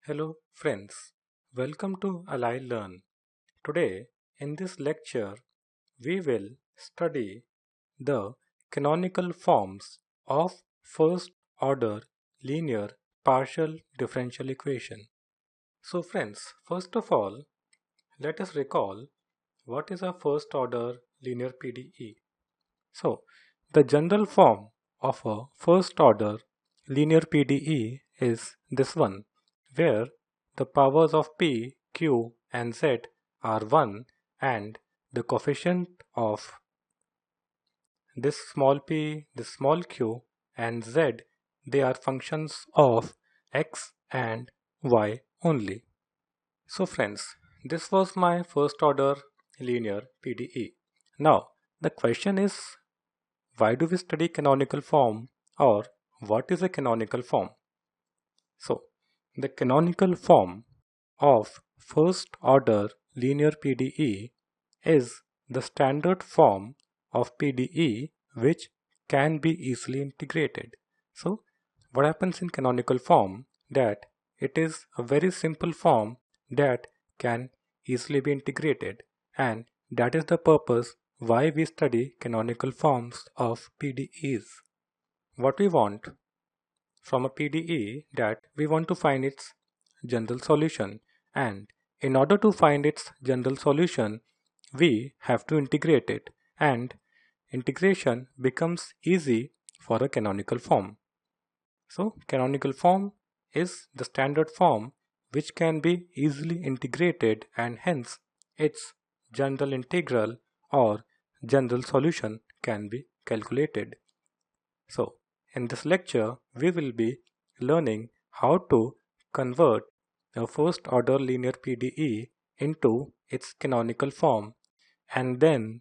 Hello friends, welcome to Ally Learn. Today in this lecture we will study the canonical forms of first order linear partial differential equation. So friends, first of all let us recall what is a first order linear PDE. So the general form of a first order linear PDE is this one, where the powers of p, q and z are 1 and the coefficient of this small p, this small q and z, they are functions of x and y only. So friends, this was my first order linear PDE. Now the question is, why do we study canonical form, or what is a canonical form? So, the canonical form of first order linear PDE is the standard form of PDE which can be easily integrated. So, what happens in canonical form, that it is a very simple form that can easily be integrated, and that is the purpose why we study canonical forms of PDEs. What we want from a PDE, that we want to find its general solution, and in order to find its general solution we have to integrate it, and integration becomes easy for a canonical form. So canonical form is the standard form which can be easily integrated, and hence its general integral or general solution can be calculated. So in this lecture we will be learning how to convert a first order linear PDE into its canonical form and then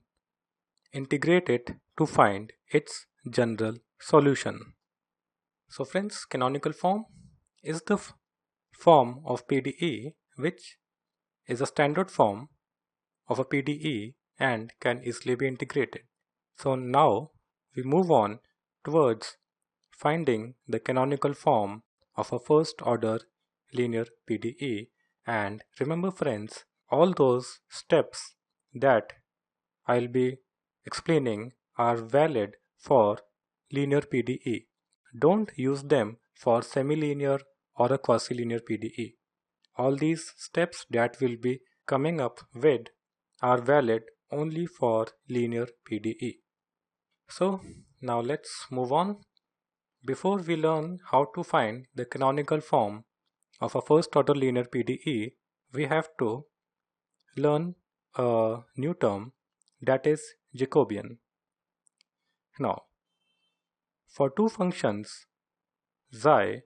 integrate it to find its general solution. So friends, canonical form is the form of PDE which is a standard form of a PDE and can easily be integrated. So now we move on towards finding the canonical form of a first order linear PDE. And remember friends, all those steps that I'll be explaining are valid for linear PDE. Don't use them for semi-linear or a quasi-linear PDE. All these steps that will be coming up with are valid only for linear PDE. So now let's move on. Before we learn how to find the canonical form of a first order linear PDE, we have to learn a new term, that is Jacobian. Now, for two functions xi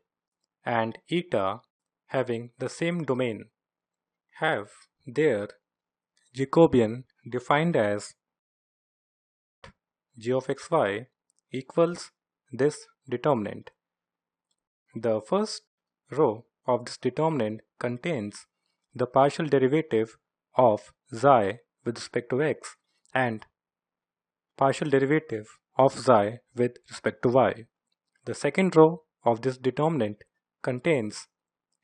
and eta having the same domain have their Jacobian defined as g of xy equals this determinant. The first row of this determinant contains the partial derivative of xi with respect to x and partial derivative of xi with respect to y. The second row of this determinant contains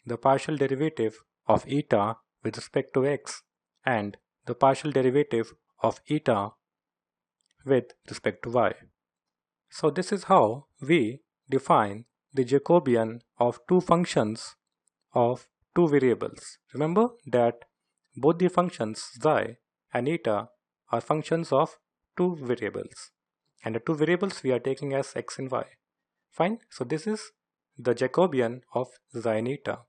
the partial derivative of eta with respect to x and the partial derivative of eta with respect to y. So this is how we define the Jacobian of two functions of two variables. Remember that both the functions xi and eta are functions of two variables, and the two variables we are taking as x and y. Fine, so this is the Jacobian of xi and eta.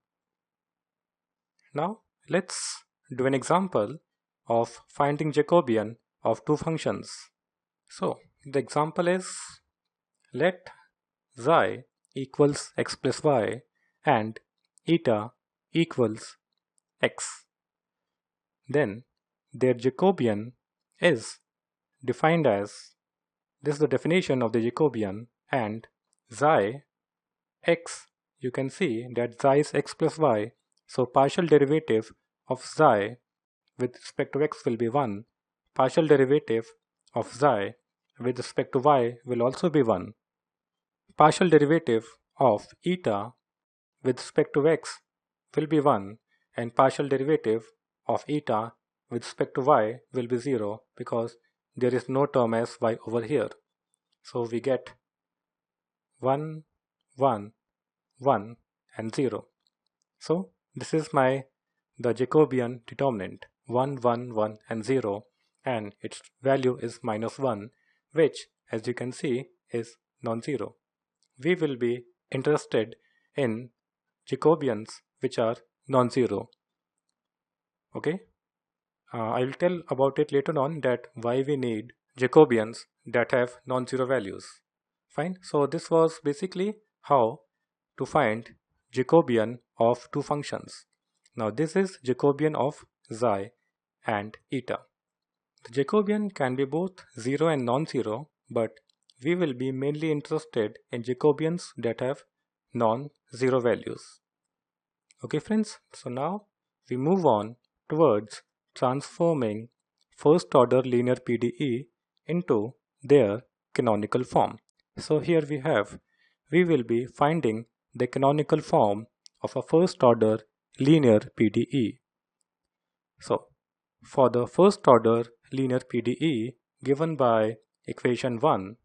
Now let's do an example of finding Jacobian of two functions. So the example is, let xi equals x plus y and eta equals x. Then their Jacobian is defined as, this is the definition of the Jacobian, and xi x, you can see that xi is x plus y, so partial derivative of xi with respect to x will be 1, partial derivative of xi with respect to y will also be 1, partial derivative of eta with respect to x will be 1 and partial derivative of eta with respect to y will be 0 because there is no term as y over here. So we get 1, 1, 1 and 0. So this is the Jacobian determinant 1, 1, 1 and 0, and its value is -1, which as you can see is non-zero. We will be interested in Jacobians which are non-zero. Okay, I will tell about it later on that why we need Jacobians that have non-zero values. Fine, so this was basically how to find Jacobian of two functions. Now this is Jacobian of xi and eta. The Jacobian can be both 0 and non-zero, but we will be mainly interested in Jacobians that have non-zero values. Okay friends, so now we move on towards transforming first order linear PDE into their canonical form. So here we will be finding the canonical form of a first order linear PDE. So for the first order linear PDE given by equation 1,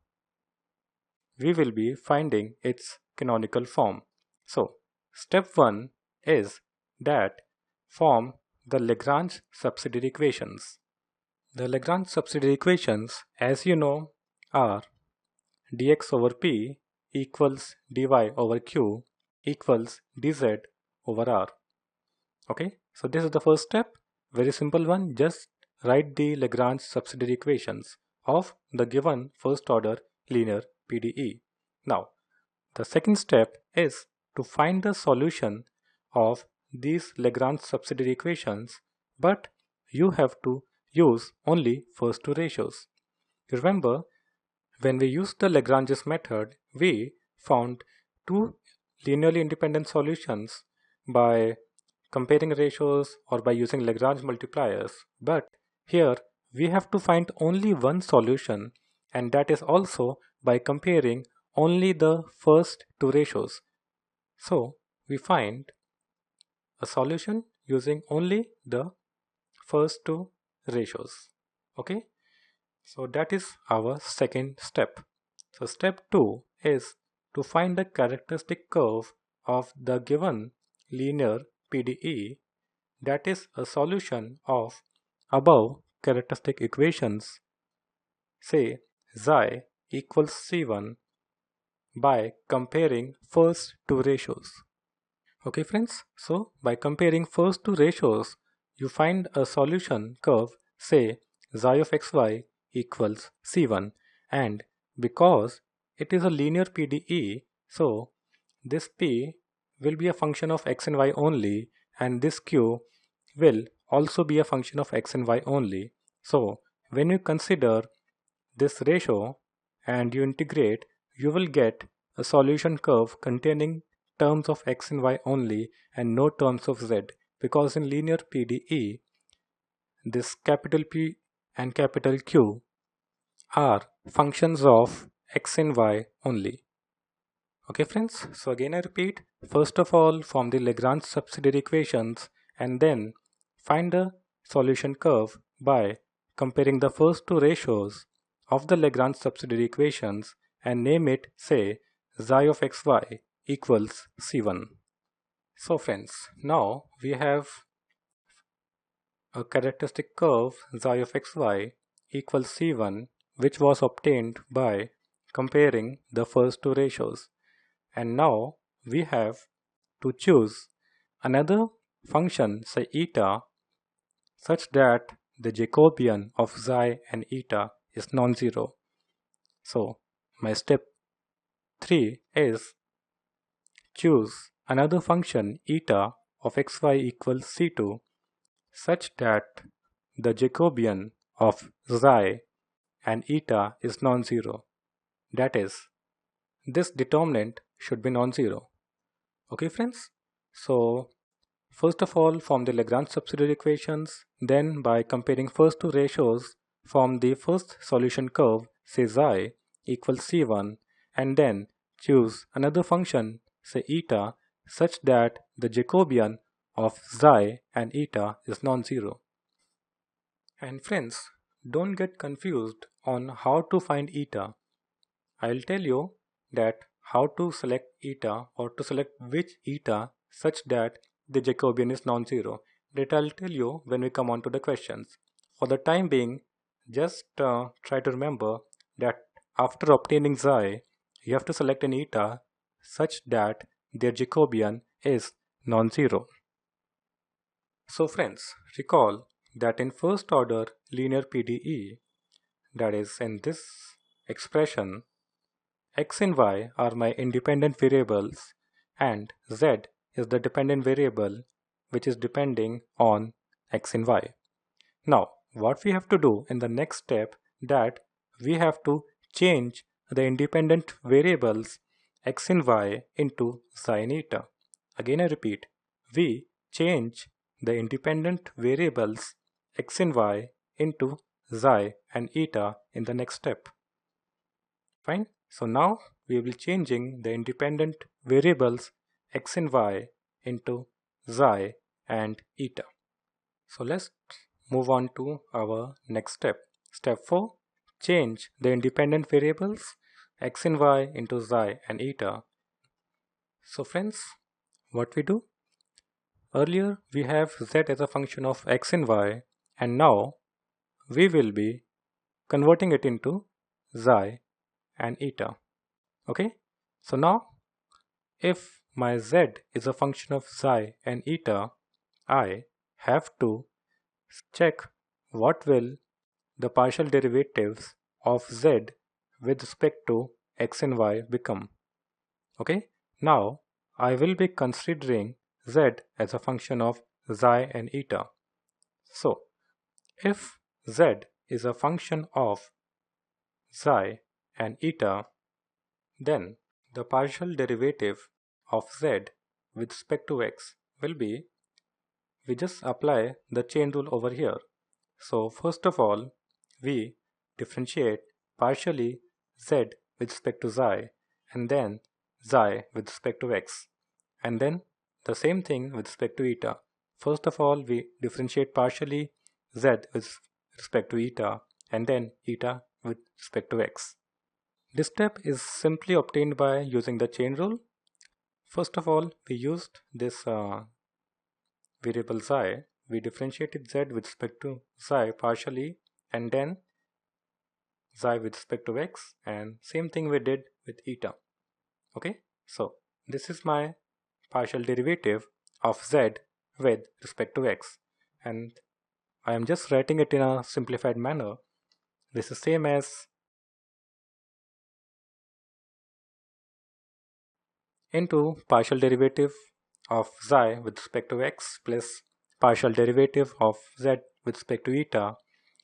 we will be finding its canonical form. So step 1 is that form the Lagrange subsidiary equations. The Lagrange subsidiary equations, as you know, are dx over p equals dy over q equals dz over r. Okay, so this is the first step. Very simple one. Just write the Lagrange subsidiary equations of the given first order linear PDE. Now, the second step is to find the solution of these Lagrange subsidiary equations, but you have to use only first two ratios. Remember, when we used the Lagrange's method, we found two linearly independent solutions by comparing ratios or by using Lagrange multipliers. But here we have to find only one solution, and that is also by comparing only the first two ratios. So we find a solution using only the first two ratios. Okay, so that is our second step. So step 2 is to find the characteristic curve of the given linear PDE, that is a solution of above characteristic equations, say xi equals c1, by comparing first two ratios. Okay friends, so by comparing first two ratios, you find a solution curve, say xi of xy equals c1, and because it is a linear PDE, so this p will be a function of x and y only, and this q will also be a function of x and y only. So when you consider this ratio and you integrate, you will get a solution curve containing terms of x and y only and no terms of z, because in linear PDE this capital P and capital Q are functions of x and y only. Okay friends, so again I repeat, first of all form the Lagrange subsidiary equations and then find the solution curve by comparing the first two ratios of the Lagrange subsidiary equations and name it, say, xi of xy equals c1. So friends, now we have a characteristic curve xi of xy equals c1, which was obtained by comparing the first two ratios. And now we have to choose another function, say eta, such that the Jacobian of xi and eta is non-zero. So my step 3 is choose another function eta of xy equals c2 such that the Jacobian of xi and eta is non-zero. That is, this determinant should be non-zero. Okay friends, so first of all form the Lagrange subsidiary equations, then by comparing first two ratios form the first solution curve, say xi equals c1, and then choose another function, say eta, such that the Jacobian of xi and eta is non-zero. And friends, don't get confused on how to find eta. I'll tell you that how to select eta or to select which eta such that the Jacobian is non-zero. That I'll tell you when we come on to the questions. For the time being, just try to remember that after obtaining xi, you have to select an eta such that their Jacobian is non-zero. So friends, recall that in first order linear PDE, that is in this expression, x and y are my independent variables and z is the dependent variable which is depending on x and y. Now what we have to do in the next step, that we have to change the independent variables x and y into xi and eta. Again I repeat, we change the independent variables x and y into xi and eta in the next step. Fine. So now we will changing the independent variables x and y into xi and eta. So let's move on to our next step. Step 4. Change the independent variables x and y into xi and eta. So friends, what we do? Earlier we have z as a function of x and y, and now we will be converting it into xi and eta. Okay, so now if my z is a function of xi and eta, I have to check what will the partial derivatives of z with respect to x and y become. Okay, now I will be considering z as a function of xi and eta. So if z is a function of xi and eta, then the partial derivative of z with respect to x will be, we just apply the chain rule over here. So first of all, we differentiate partially z with respect to xi and then xi with respect to x, and then the same thing with respect to eta. First of all, we differentiate partially z with respect to eta and then eta with respect to x. This step is simply obtained by using the chain rule. First of all, we used this variable xi. We differentiated z with respect to xi partially and then xi with respect to x, and same thing we did with eta. Okay, so this is my partial derivative of z with respect to x, and I am just writing it in a simplified manner. This is same as into partial derivative of xi with respect to x plus partial derivative of z with respect to eta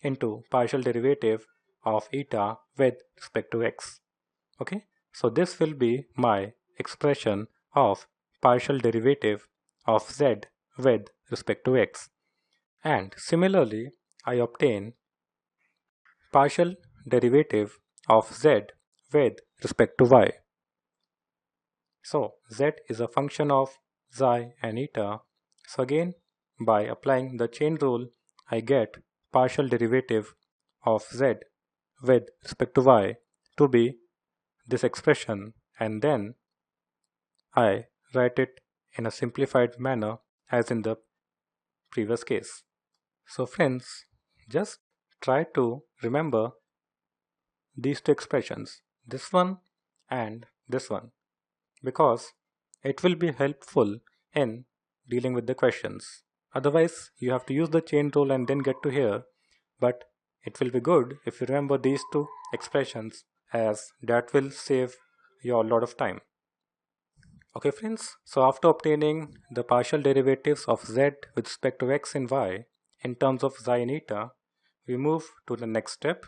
into partial derivative of eta with respect to x. Okay, so this will be my expression of partial derivative of z with respect to x. And similarly, I obtain partial derivative of z with respect to y. So z is a function of xi and eta. So again, by applying the chain rule, I get partial derivative of z with respect to y to be this expression, and then I write it in a simplified manner as in the previous case. So friends, just try to remember these two expressions, this one and this one, because it will be helpful in dealing with the questions. Otherwise, you have to use the chain rule and then get to here, but it will be good if you remember these two expressions, as that will save you a lot of time. Okay friends, so after obtaining the partial derivatives of z with respect to x and y in terms of xi and eta, we move to the next step.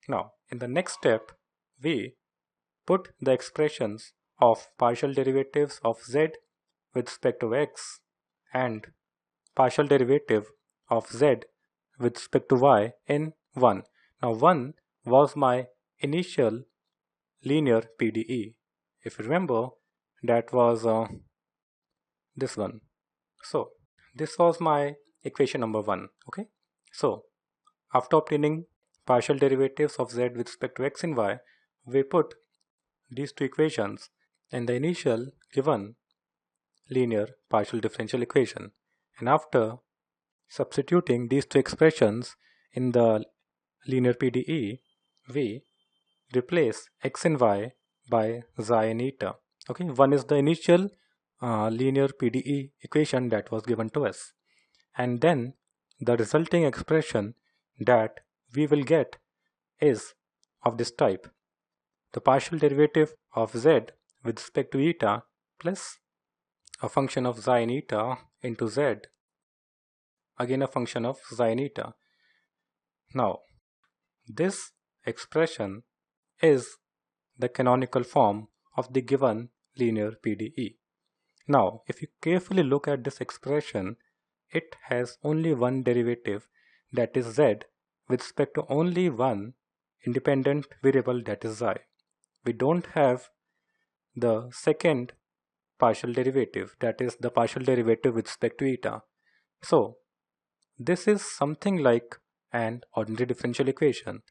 Now, in the next step, we put the expressions of partial derivatives of z with respect to x and partial derivative of z with respect to y in 1. Now 1 was my initial linear PDE. If you remember, that was this one. So this was my equation number 1. Okay. So after obtaining partial derivatives of z with respect to x and y, we put these two equations in the initial given linear partial differential equation. And after substituting these two expressions in the linear PDE, we replace x and y by xi and eta. Okay, one is the initial linear PDE equation that was given to us, and then the resulting expression that we will get is of this type: the partial derivative of z with respect to eta plus a function of xi and eta into z, again a function of xi and eta. Now this expression is the canonical form of the given linear PDE. Now, if you carefully look at this expression, it has only one derivative, that is z, with respect to only one independent variable, that is xi. We don't have the second partial derivative, that is the partial derivative with respect to eta. So, this is something like an ordinary differential equation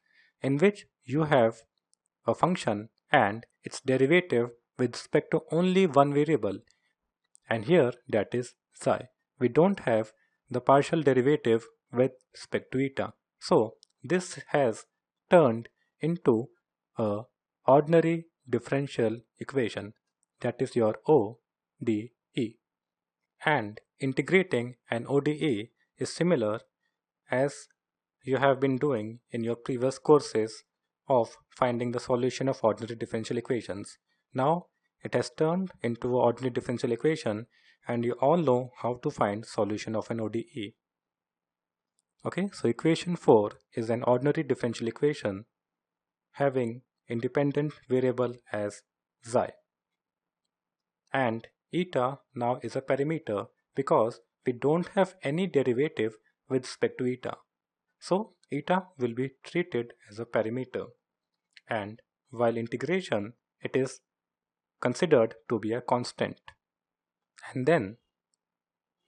in which you have a function and its derivative with respect to only one variable, and here that is psi. We don't have the partial derivative with respect to eta. So this has turned into a ordinary differential equation, that is your ODE. And integrating an ODE is similar as you have been doing in your previous courses of finding the solution of ordinary differential equations. Now it has turned into an ordinary differential equation, and you all know how to find solution of an ODE. Okay, so equation 4 is an ordinary differential equation having independent variable as xi, and eta now is a parameter because we don't have any derivative with respect to eta. So eta will be treated as a parameter, and while integration it is considered to be a constant. And then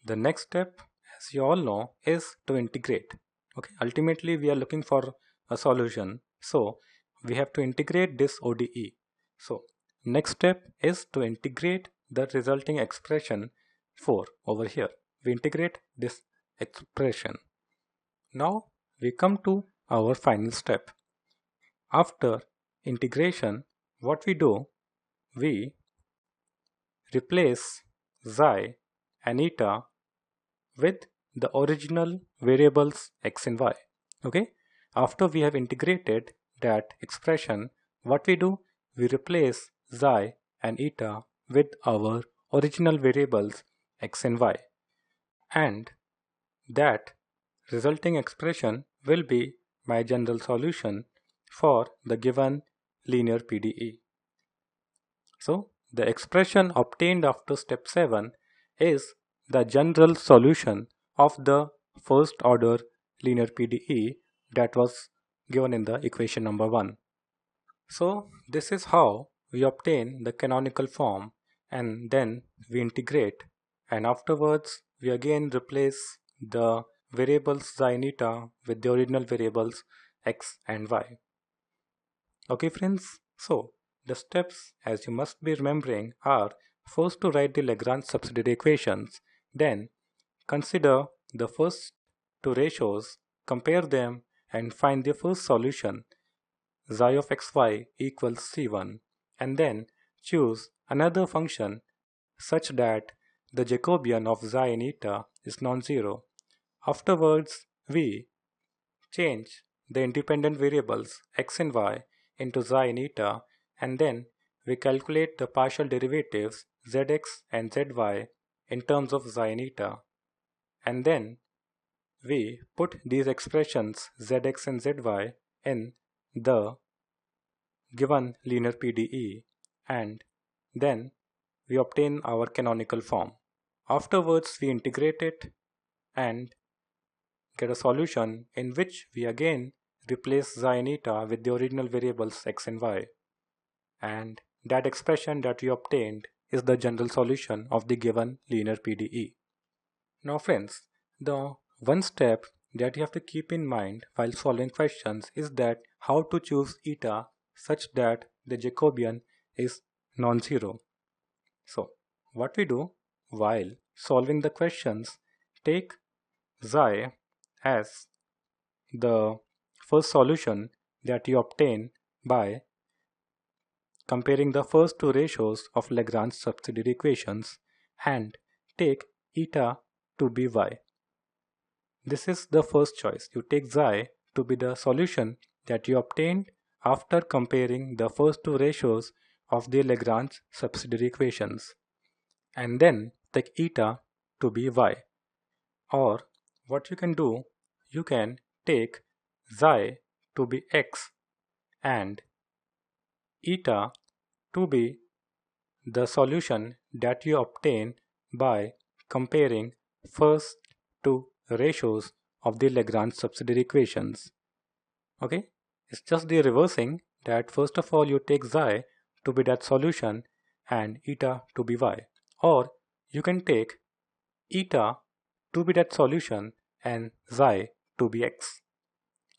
the next step, as you all know, is to integrate. Okay, ultimately we are looking for a solution, so we have to integrate this ODE. So next step is to integrate the resulting expression 4 over here. We integrate this expression. Now we come to our final step. After integration, what we do, we replace xi and eta with the original variables x and y. Okay, after we have integrated that expression, what we do, we replace xi and eta with our original variables x and y, and that resulting expression will be my general solution for the given linear PDE. So the expression obtained after step 7 is the general solution of the first order linear PDE that was given in the equation number 1. So this is how we obtain the canonical form, and then we integrate, and afterwards we again replace the variables xi and eta with the original variables x and y. Okay friends, so the steps, as you must be remembering, are first to write the Lagrange subsidiary equations, then consider the first two ratios, compare them and find the first solution, xi of xy equals c1, and then choose another function such that the Jacobian of xi and eta is non-zero. Afterwards, we change the independent variables x and y into xi and eta, and then we calculate the partial derivatives zx and zy in terms of xi and eta, and then we put these expressions zx and zy in the given linear PDE, and then we obtain our canonical form. Afterwards, we integrate it and get a solution in which we again replace xi and eta with the original variables x and y, and that expression that we obtained is the general solution of the given linear PDE. Now friends, the one step that you have to keep in mind while solving questions is that how to choose eta such that the Jacobian is non-zero. So what we do while solving the questions, take xi as the first solution that you obtain by comparing the first two ratios of Lagrange subsidiary equations and take eta to be y. This is the first choice. You take xi to be the solution that you obtained after comparing the first two ratios of the Lagrange subsidiary equations, and then take eta to be y. Or what you can do, you can take xi to be x and eta to be the solution that you obtain by comparing first two ratios of the Lagrange subsidiary equations. Okay, it's just the reversing that first of all you take xi to be that solution and eta to be y, or you can take eta to be that solution and xi to be x.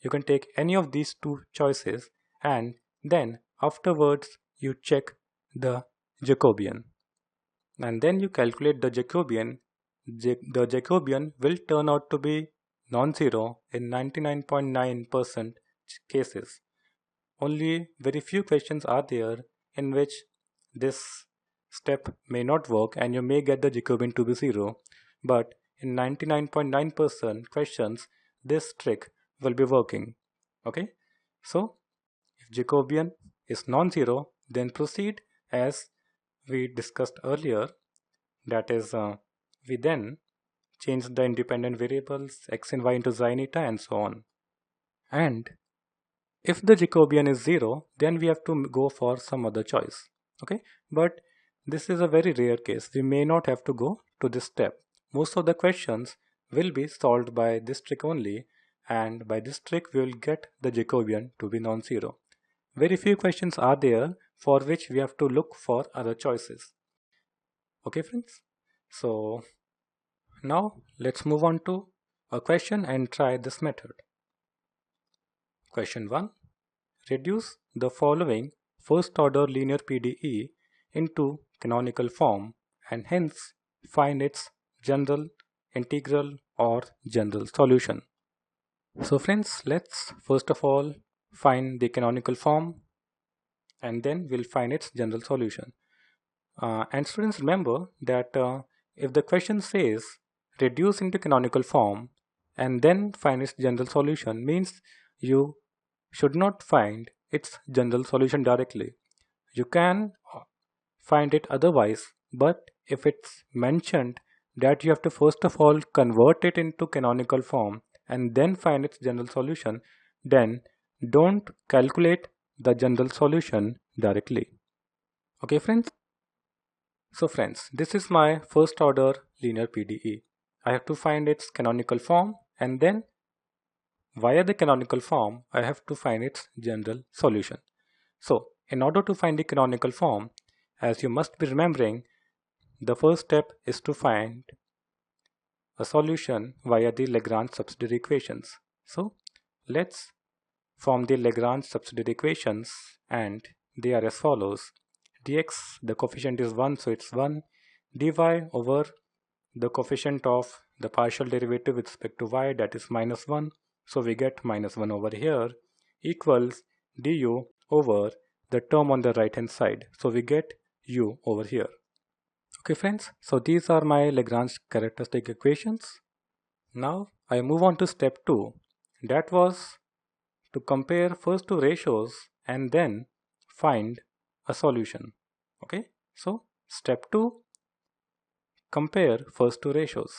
You can take any of these two choices and then afterwards you check the Jacobian, and then you calculate the Jacobian. The Jacobian will turn out to be non-zero in 99.9% cases. Only very few questions are there in which this step may not work and you may get the Jacobian to be zero, but in 99.9% questions this trick will be working. Okay, so if Jacobian is non-zero, then proceed as we discussed earlier, that is we then change the independent variables x and y into xi and eta and so on. And if the Jacobian is 0, then we have to go for some other choice. Okay, but this is a very rare case. We may not have to go to this step. Most of the questions will be solved by this trick only, and by this trick we will get the Jacobian to be non-zero. Very few questions are there for which we have to look for other choices. Okay friends, so now let's move on to a question and try this method. Question 1. Reduce the following first order linear PDE into canonical form and hence find its general, integral or general solution. So friends, let's first of all find the canonical form and then we'll find its general solution. And students, remember that if the question says reduce into canonical form and then find its general solution, means you should not find its general solution directly. You can find it otherwise, but if it's mentioned that you have to first of all convert it into canonical form and then find its general solution, then don't calculate the general solution directly. Okay friends? So friends, this is my first order linear PDE. I have to find its canonical form and then via the canonical form I have to find its general solution. So in order to find the canonical form, as you must be remembering, the first step is to find a solution via the Lagrange subsidiary equations. So let's form the Lagrange subsidiary equations, and they are as follows. Dx, the coefficient is 1, so it's 1. Dy over the coefficient of the partial derivative with respect to y, that is minus 1, so we get minus 1 over here, equals du over the term on the right hand side, so we get u over here. Okay friends, so these are my Lagrange characteristic equations. Now I move on to step 2. That was to compare first two ratios and then find a solution. Okay, so step 2, compare first two ratios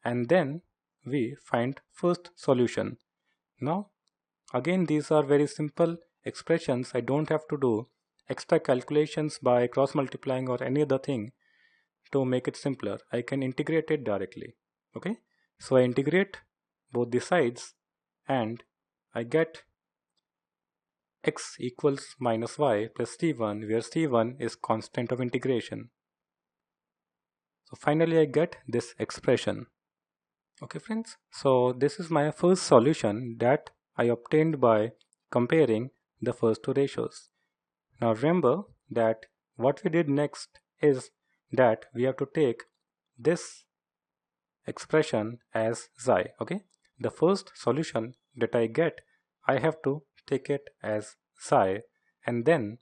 and then we find first solution. Now again, these are very simple expressions. I don't have to do extra calculations by cross multiplying or any other thing to make it simpler. I can integrate it directly. Okay, so I integrate both the sides and I get x equals minus y plus c1, where c1 is constant of integration. So finally I get this expression. Okay friends, so this is my first solution that I obtained by comparing the first two ratios. Now remember that what we did next is that we have to take this expression as xi. Okay, the first solution that I get, I have to take it as xi, and then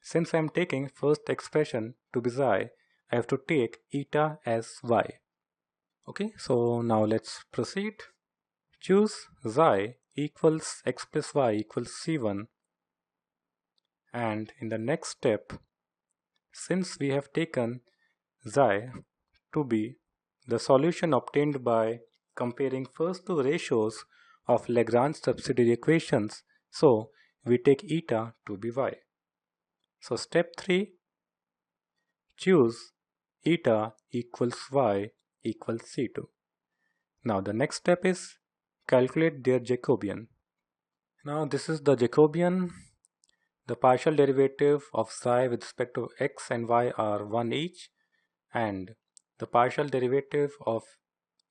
since I am taking first expression to be xi, I have to take eta as y. Okay, so now let's proceed. Choose xi equals x plus y equals c1, and in the next step, since we have taken xi to be the solution obtained by comparing first two ratios of Lagrange subsidiary equations, so we take eta to be y. So step 3, choose eta equals y equals c2. Now the next step is calculate their Jacobian. Now this is the Jacobian. The partial derivative of psi with respect to x and y are 1 each, and the partial derivative of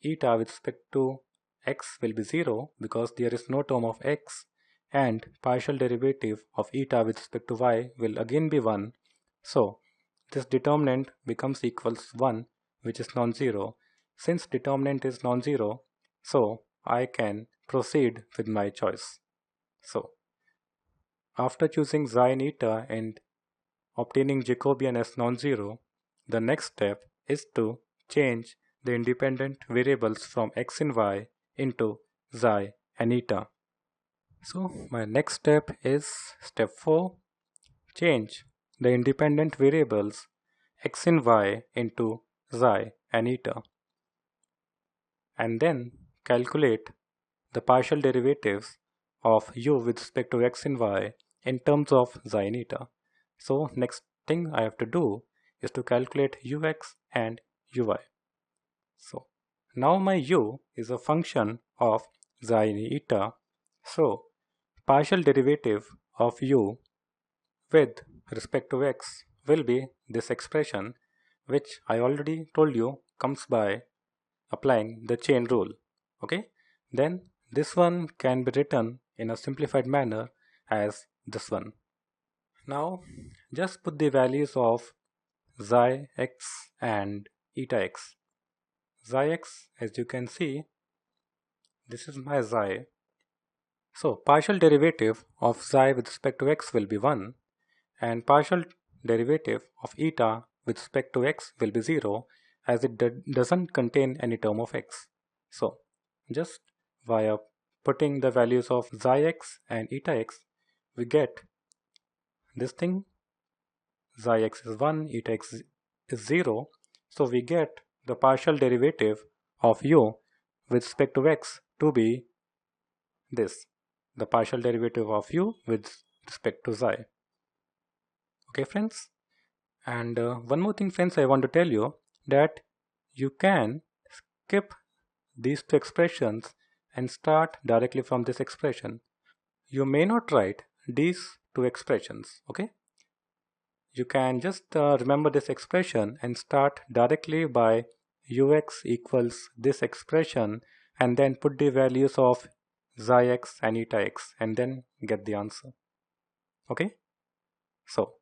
eta with respect to x will be 0 because there is no term of x, and partial derivative of eta with respect to y will again be 1. So this determinant becomes equals 1, which is non-zero. Since determinant is non-zero, so I can proceed with my choice. So after choosing xi and eta and obtaining Jacobian as non-zero, the next step is to change the independent variables from x and y into xi and eta. So my next step is step 4, change the independent variables x and y into xi and eta, and then calculate the partial derivatives of u with respect to x and y in terms of xi and eta. So next thing I have to do is to calculate ux and uy. So now my u is a function of xi and eta. So partial derivative of u with respect to x will be this expression, which I already told you comes by applying the chain rule. Okay, then this one can be written in a simplified manner as this one. Now just put the values of xi x and eta x. Xi x, as you can see, this is my xi. So partial derivative of xi with respect to x will be 1, and partial derivative of eta with respect to x will be 0, as it doesn't contain any term of x. So just via putting the values of xi x and eta x, we get this thing. Xi x is 1, eta x is 0. So we get the partial derivative of u with respect to x to be this, the partial derivative of u with respect to xi. Okay friends, and one more thing friends, I want to tell you that you can skip these two expressions and start directly from this expression. You may not write these two expressions. Okay, you can just remember this expression and start directly by ux equals this expression, and then put the values of xi x and eta x and then get the answer. Okay, so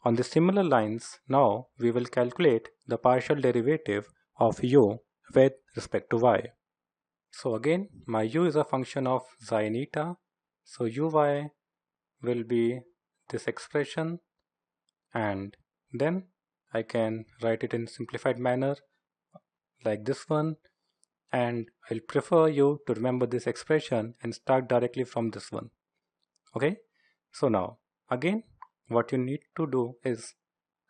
on the similar lines, now we will calculate the partial derivative of u with respect to y. So again, my u is a function of xi and eta, so uy will be this expression, and then I can write it in simplified manner like this one, and I'll prefer you to remember this expression and start directly from this one. Okay, so now again what you need to do is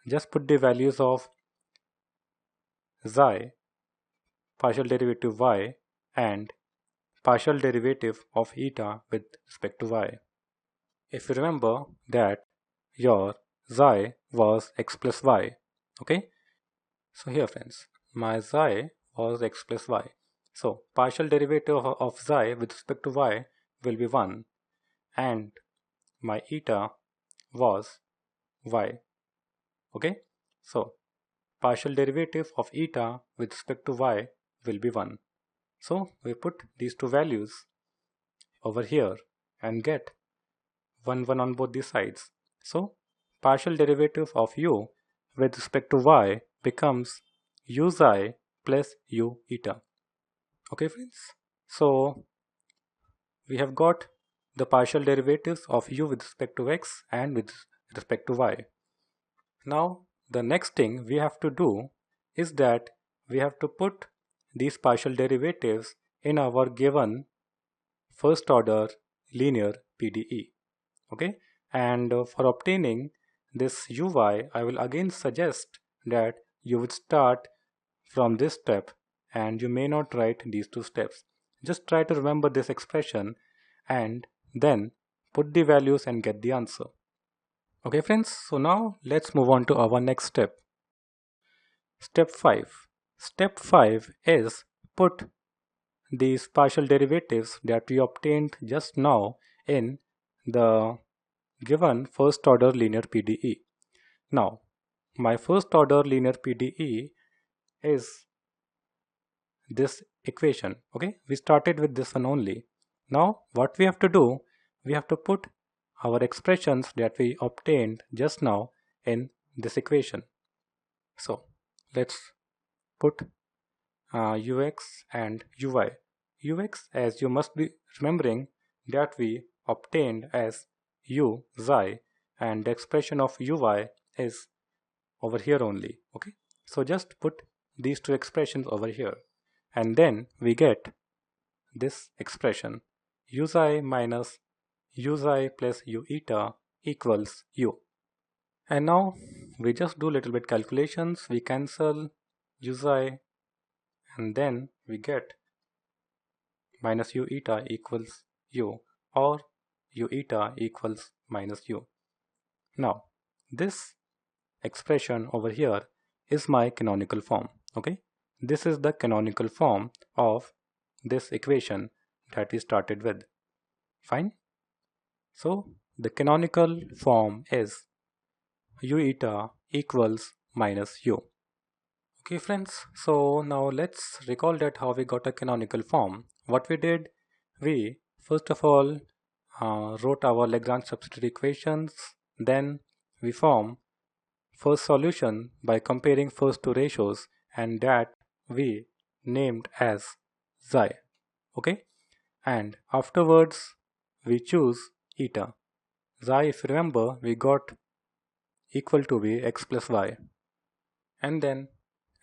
just put the values of xi, partial derivative y, and partial derivative of eta with respect to y. If you remember that your xi was x plus y. Okay, so here friends, my xi was x plus y. So partial derivative of xi with respect to y will be 1, and my eta was y. Okay, so partial derivative of eta with respect to y will be 1. So we put these two values over here and get 1 1 on both the sides. So partial derivative of u with respect to y becomes u xi plus u eta. Okay friends, so we have got the partial derivatives of u with respect to x and with respect to y. Now the next thing we have to do is that we have to put these partial derivatives in our given first order linear PDE. Okay, and for obtaining this uy, I will again suggest that you would start from this step and you may not write these two steps. Just try to remember this expression and then put the values and get the answer. Okay friends, so now let's move on to our next step. Step 5. Step 5 is put these partial derivatives that we obtained just now in the given first order linear PDE. Now, my first order linear PDE is this equation. Okay, we started with this one only. Now, what we have to do, we have to put our expressions that we obtained just now in this equation. So, let's put ux and uy. Ux, as you must be remembering, that we obtained as u xi, and the expression of uy is over here only. Okay, so just put these two expressions over here and then we get this expression u xi minus u xi plus u eta equals u. And now we just do a little bit calculations. We cancel u xi and then we get minus u eta equals u, or u eta equals minus u. Now this expression over here is my canonical form. Okay, this is the canonical form of this equation that we started with. Fine. So the canonical form is u eta equals minus u. Okay friends, so now let's recall that how we got a canonical form. What we did, we first of all wrote our Lagrange substitute equations, then we form first solution by comparing first two ratios, and that we named as xi. Okay, and afterwards we choose eta. Xi, if you remember, we got equal to be x plus y, and then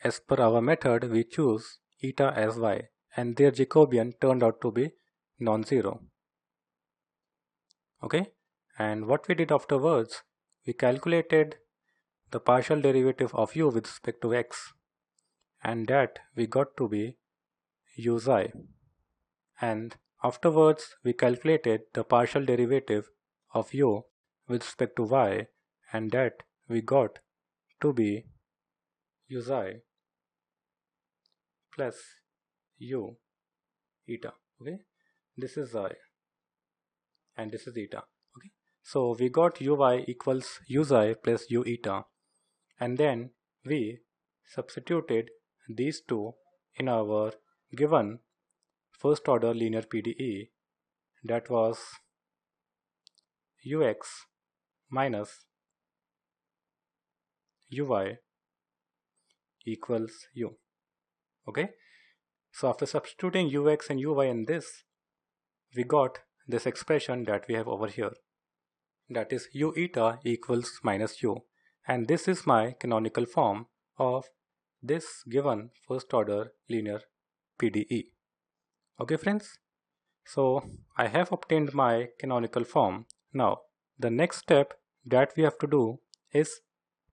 as per our method we choose eta as y, and their Jacobian turned out to be non-zero. Okay, and what we did afterwards, we calculated the partial derivative of u with respect to x, and that we got to be u xi, and afterwards we calculated the partial derivative of u with respect to y, and that we got to be u xi plus u eta. Okay, this is xi and this is eta. Okay, so we got uy equals u xi plus u eta, and then we substituted these two in our given first order linear PDE, that was ux minus uy equals u. Okay, so after substituting ux and uy in this, we got this expression that we have over here, that is u eta equals minus u, and this is my canonical form of this given first order linear PDE. Okay friends, so I have obtained my canonical form. Now the next step that we have to do is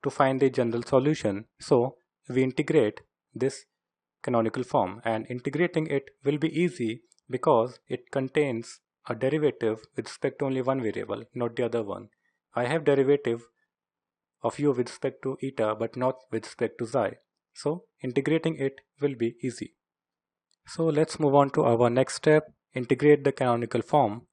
to find the general solution. So we integrate this canonical form, and integrating it will be easy because it contains a derivative with respect to only one variable, not the other one. I have derivative of u with respect to eta but not with respect to xi, so integrating it will be easy. So let's move on to our next step, integrate the canonical form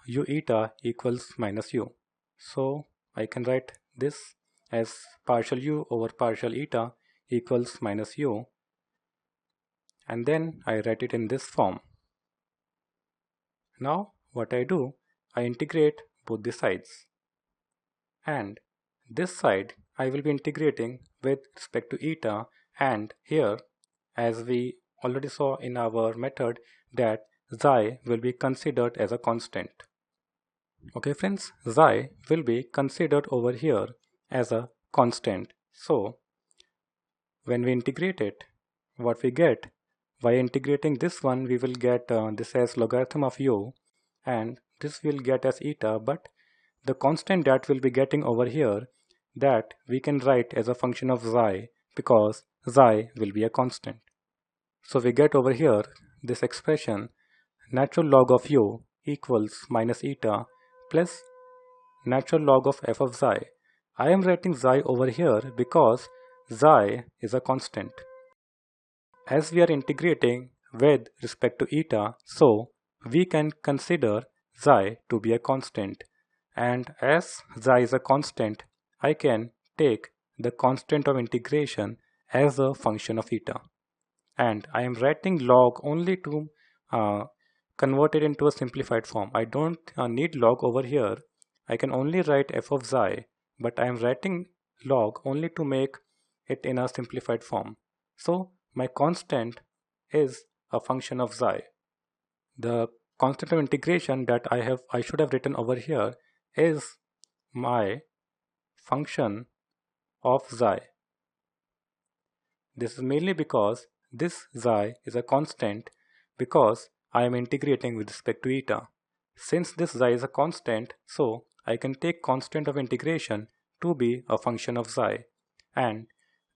u eta equals minus u. So I can write this as partial u over partial eta equals minus u, and then I write it in this form. Now what I do, I integrate both the sides, and this side I will be integrating with respect to eta, and here, as we already saw in our method, that xi will be considered as a constant. Okay friends, xi will be considered over here as a constant. So when we integrate it, what we get, by integrating this one, we will get this as logarithm of u, and this will get as eta, but the constant that we'll be getting over here, that we can write as a function of xi, because xi will be a constant. So we get over here this expression, natural log of u equals minus eta plus natural log of f of xi. I am writing xi over here because xi is a constant. As we are integrating with respect to eta, so we can consider xi to be a constant. And as xi is a constant, I can take the constant of integration as a function of eta. And I am writing log only to convert it into a simplified form. I don't need log over here. I can only write f of xi, but I am writing log only to make it in a simplified form. So my constant is a function of xi. The constant of integration that I should have written over here is my function of xi. This is mainly because this xi is a constant, because I am integrating with respect to eta. Since this xi is a constant, so I can take constant of integration to be a function of xi, and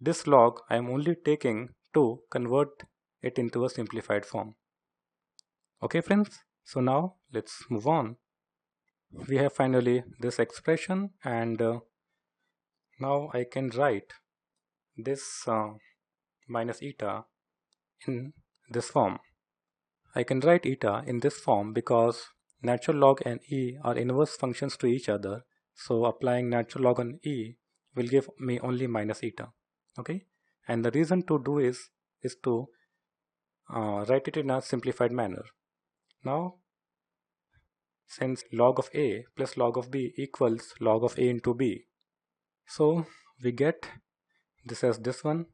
this log I am only taking to convert it into a simplified form. Okay friends, so now let's move on. We have finally this expression, and now I can write this minus eta in this form. I can write eta in this form because natural log and e are inverse functions to each other. So applying natural log on e will give me only minus eta. Okay, and the reason to do is to write it in a simplified manner. Now, since log of a plus log of b equals log of a into b, so we get this as this one,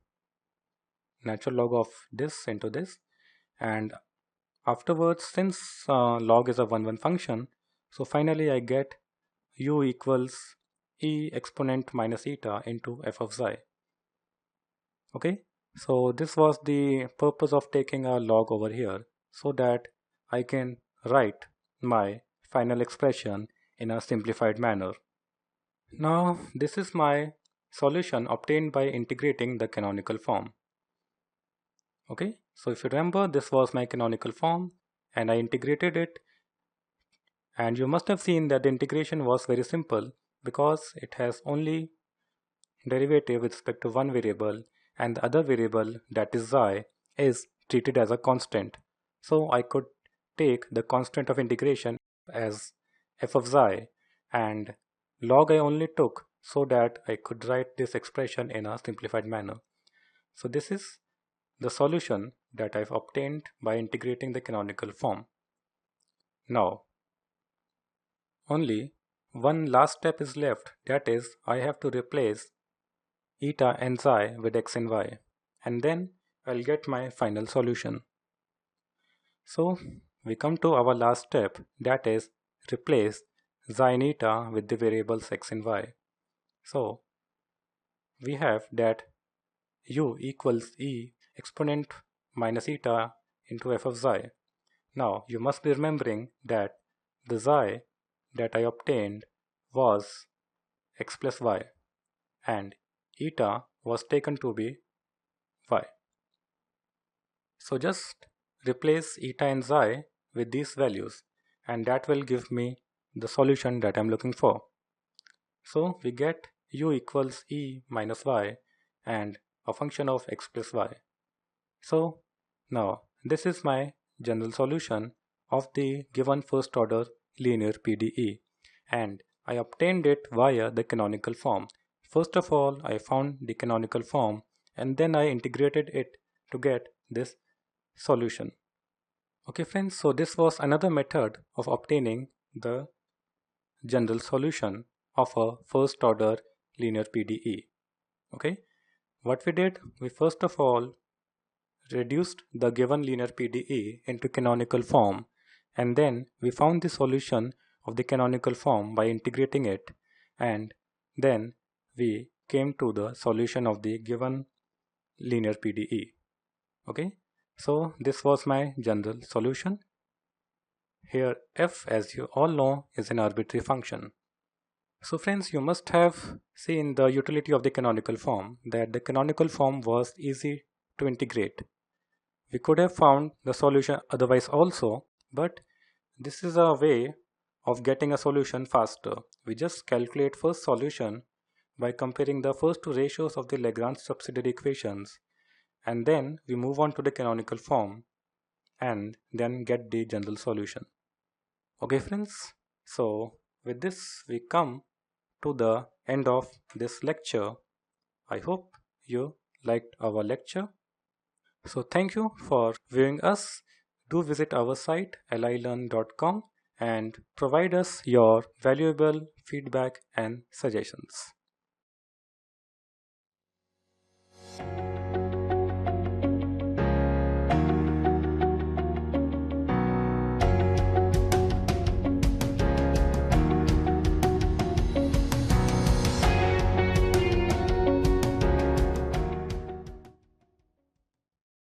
natural log of this into this, and afterwards, since log is a 1-1 function, so finally I get u equals e exponent minus eta into f of xi. Okay, so this was the purpose of taking a log over here, so that I can write my final expression in a simplified manner. Now this is my solution obtained by integrating the canonical form. Okay, so if you remember, this was my canonical form and I integrated it, and you must have seen that the integration was very simple because it has only derivative with respect to one variable, and the other variable, that is xi, is treated as a constant. So I could take the constant of integration as f of xi, and log I only took so that I could write this expression in a simplified manner. So this is the solution that I've obtained by integrating the canonical form. Now, only one last step is left, that is, I have to replace eta and xi with x and y, and then I'll get my final solution. So we come to our last step, that is, replace xi and eta with the variables x and y. So we have that u equals e exponent minus eta into f of xi. Now you must be remembering that the xi that I obtained was x plus y, and eta was taken to be y. So just replace eta and xi with these values, and that will give me the solution that I'm looking for. So we get u equals e minus y and a function of x plus y. So now this is my general solution of the given first order linear PDE, and I obtained it via the canonical form. First of all, I found the canonical form, and then I integrated it to get this solution. Okay friends, so this was another method of obtaining the general solution of a first order linear PDE. Okay, what we did, we first of all reduced the given linear PDE into canonical form, and then we found the solution of the canonical form by integrating it, and then we came to the solution of the given linear PDE. Okay, so this was my general solution. Here f, as you all know, is an arbitrary function. So friends, you must have seen the utility of the canonical form, that the canonical form was easy to integrate. We could have found the solution otherwise also, but this is a way of getting a solution faster. We just calculate first solution by comparing the first two ratios of the Lagrange subsidiary equations, and then we move on to the canonical form and then get the general solution. Okay friends, so with this we come to the end of this lecture. I hope you liked our lecture. So thank you for viewing us. Do visit our site lilearn.com and provide us your valuable feedback and suggestions.